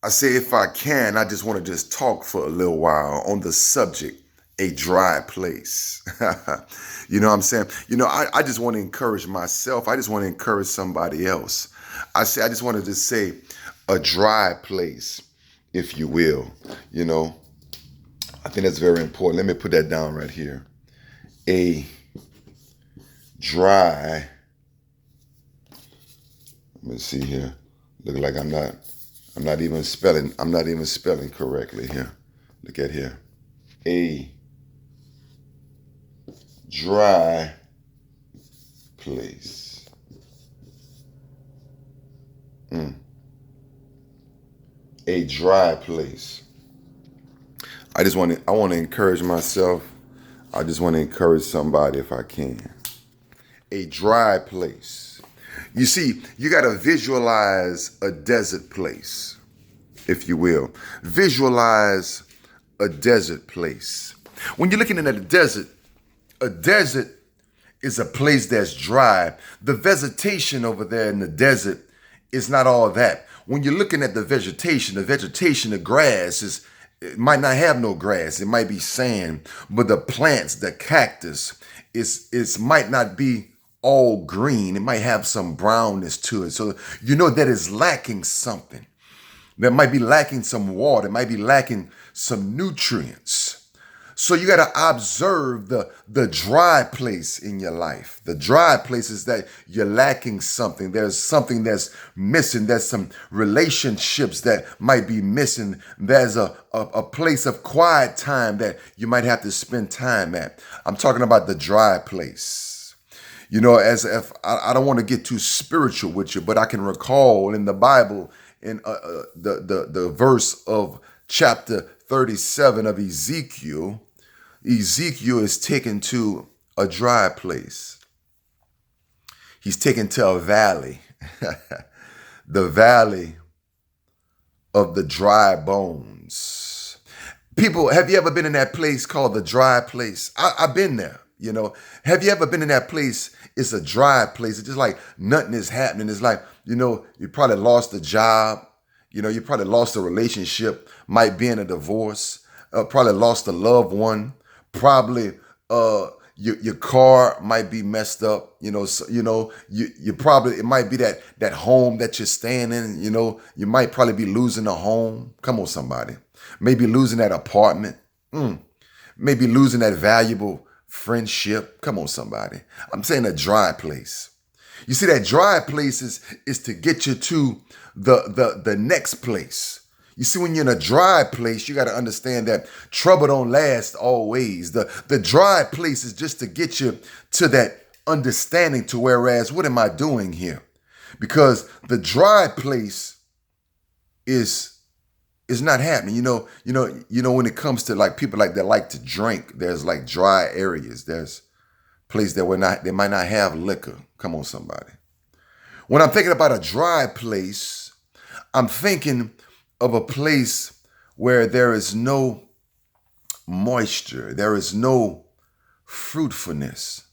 I say, if I can, I just want to just talk for a little while on the subject, a dry place. You know what I'm saying? I just want to encourage myself. I just want to encourage somebody else. I just wanted to say a dry place, if you will. You know, I think that's very important. Let me put that down right here. A dry, let me see here. Look like I'm not even spelling correctly here. Look at here. A dry place. A dry place. I want to encourage myself. I just want to encourage somebody if I can. A dry place. You see, you got to visualize a desert place, if you will. Visualize a desert place. When you're looking at a desert is a place that's dry. The vegetation over there in the desert is not all that. When you're looking at the vegetation, the grass it might not have no grass. It might be sand, but the plants, the cactus, is might not be all green. It might have some brownness to it. So you know that is lacking something. That might be lacking some water. It might be lacking some nutrients. So you got to observe the dry place in your life. The dry place is that you're lacking something. There's something that's missing. There's some relationships that might be missing. There's a place of quiet time that you might have to spend time at. I'm talking about the dry place. You know, as if I don't want to get too spiritual with you, but I can recall in the Bible in the verse of chapter 37 of Ezekiel is taken to a dry place. He's taken to a valley, the valley of the dry bones. People, have you ever been in that place called the dry place? I've been there, you know. Have you ever been in that place? It's a dry place. It's just like nothing is happening. It's like, you know, you probably lost a job. You know, you probably lost a relationship, might be in a divorce, probably lost a loved one. Probably your car might be messed up. You know, so, you probably, it might be that home that you're staying in. You know, you might probably be losing a home. Come on, somebody. Maybe losing that apartment. Maybe losing that valuable friendship. Come on, somebody. I'm saying a dry place. You see, that dry place is to get you to the next place. You see, when you're in a dry place, you got to understand that trouble don't last always. The dry place is just to get you to that understanding to whereas, what am I doing here? Because the dry place is not happening. You know, when it comes to like people like that like to drink, there's like dry areas. There's places that they might not have liquor. Come on, somebody. When I'm thinking about a dry place, I'm thinking of a place where there is no moisture, there is no fruitfulness.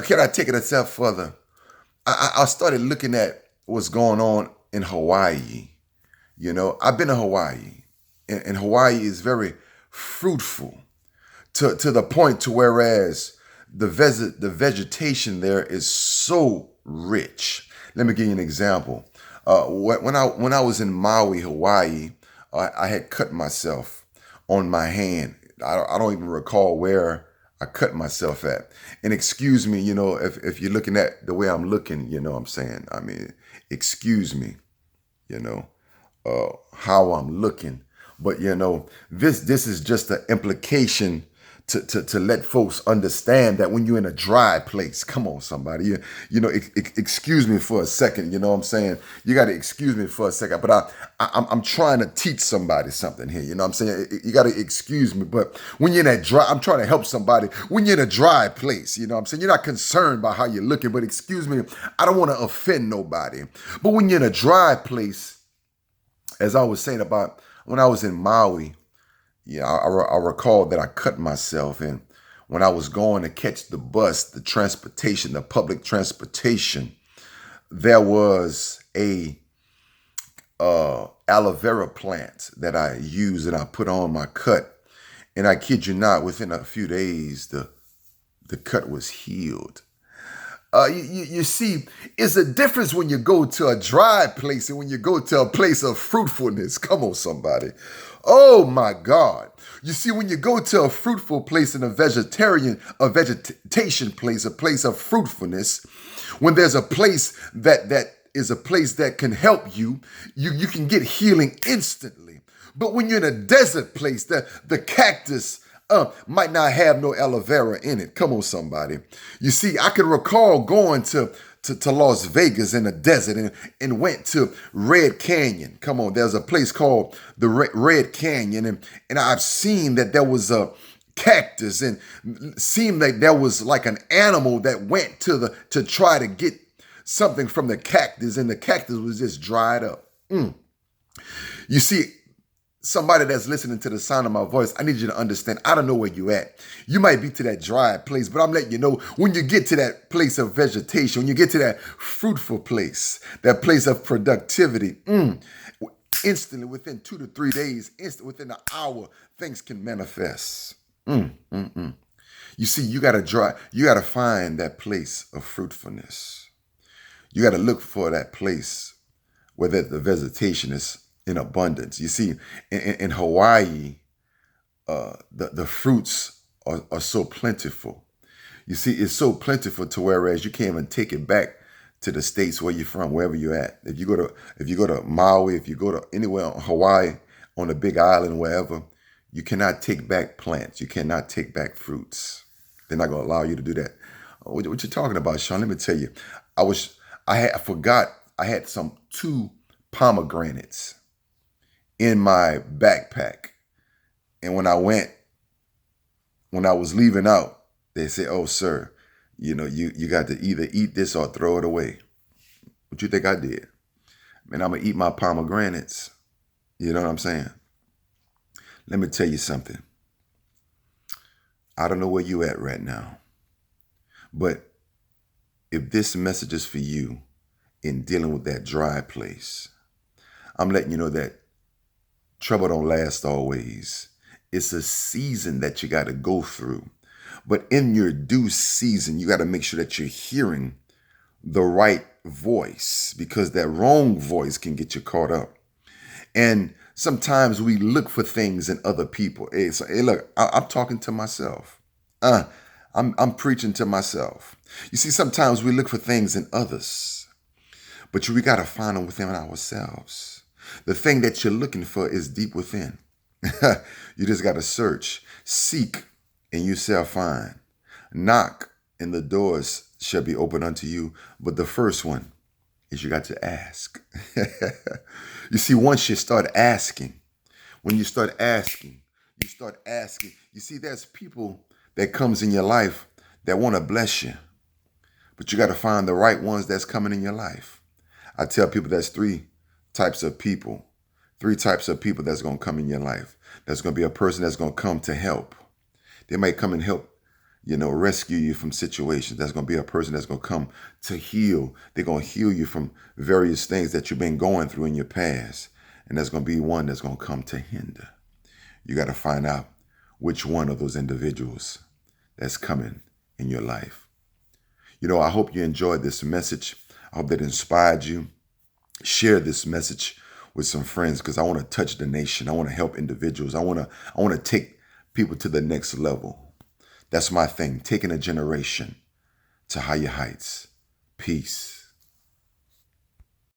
Can I take it a step further? I started looking at what's going on in Hawaii. You know, I've been to Hawaii, and Hawaii is very fruitful to the point to whereas the vegetation there is so rich. Let me give you an example. When I was in Maui, Hawaii, I had cut myself on my hand. I don't even recall where I cut myself at. And excuse me, you know, if you're looking at the way I'm looking, you know what I'm saying? I mean, excuse me, you know, how I'm looking. But, you know, this is just an implication to let folks understand that when you're in a dry place, come on, somebody, you know, excuse me for a second, you know what I'm saying? You got to excuse me for a second, but I'm trying to teach somebody something here, you know what I'm saying? You got to excuse me, but when you're in that dry, I'm trying to help somebody. When you're in a dry place, you know what I'm saying? You're not concerned by how you're looking, but excuse me, I don't want to offend nobody. But when you're in a dry place, as I was saying about when I was in Maui, yeah, I recall that I cut myself, and when I was going to catch the bus, the transportation, the public transportation, there was a aloe vera plant that I use and I put on my cut. And I kid you not, within a few days, the cut was healed. You see, it's a difference when you go to a dry place and when you go to a place of fruitfulness. Come on, somebody. Oh my God. You see, when you go to a fruitful place and a vegetation place, a place of fruitfulness, when there's a place that is a place that can help you, you can get healing instantly. But when you're in a desert place, the cactus might not have no aloe vera in it. Come on, somebody. You see, I can recall going to Las Vegas in the desert and went to Red Canyon. Come on, there's a place called the Red Canyon. And I've seen that there was a cactus and seemed like there was like an animal that went to try to get something from the cactus, and the cactus was just dried up. You see, somebody that's listening to the sound of my voice, I need you to understand, I don't know where you at. You might be to that dry place, but I'm letting you know, when you get to that place of vegetation, when you get to that fruitful place, that place of productivity, instantly, within 2 to 3 days, within an hour, things can manifest. You see, you gotta find that place of fruitfulness. You gotta look for that place where the vegetation is in abundance. You see, in Hawaii, the fruits are so plentiful. You see, it's so plentiful to whereas you can't even take it back to the states where you're from, wherever you're at. If you go to Maui, if you go to anywhere on Hawaii, on the Big Island, wherever, you cannot take back plants. You cannot take back fruits. They're not going to allow you to do that. What you talking about, Sean? Let me tell you. I forgot I had some 2 pomegranates in my backpack. And when I was leaving out, they said, "Oh, sir, you got to either eat this or throw it away." What you think I did? Man, I'm going to eat my pomegranates. You know what I'm saying? Let me tell you something. I don't know where you at right now, but if this message is for you in dealing with that dry place, I'm letting you know that trouble don't last always. It's a season that you got to go through. But in your due season, you got to make sure that you're hearing the right voice, because that wrong voice can get you caught up. And sometimes we look for things in other people. Hey, look, I'm talking to myself. I'm preaching to myself. You see, sometimes we look for things in others, but we got to find them within ourselves. The thing that you're looking for is deep within. You just got to search, seek, and you shall find. Knock, and the doors shall be open unto you. But the first one is you got to ask. You see, once you start asking, when you start asking, you see, there's people that comes in your life that want to bless you, but you got to find the right ones that's coming in your life. I tell people there's 3 types of people. 3 types of people that's going to come in your life. There's going to be a person that's going to come to help. They might come and help, rescue you from situations. There's going to be a person that's going to come to heal. They're going to heal you from various things that you've been going through in your past. And there's going to be one that's going to come to hinder. You got to find out which one of those individuals that's coming in your life. I hope you enjoyed this message. I hope that inspired you. Share this message with some friends, because I want to touch the nation. I want to help individuals. I want to take people to the next level. That's my thing, taking a generation to higher heights. Peace.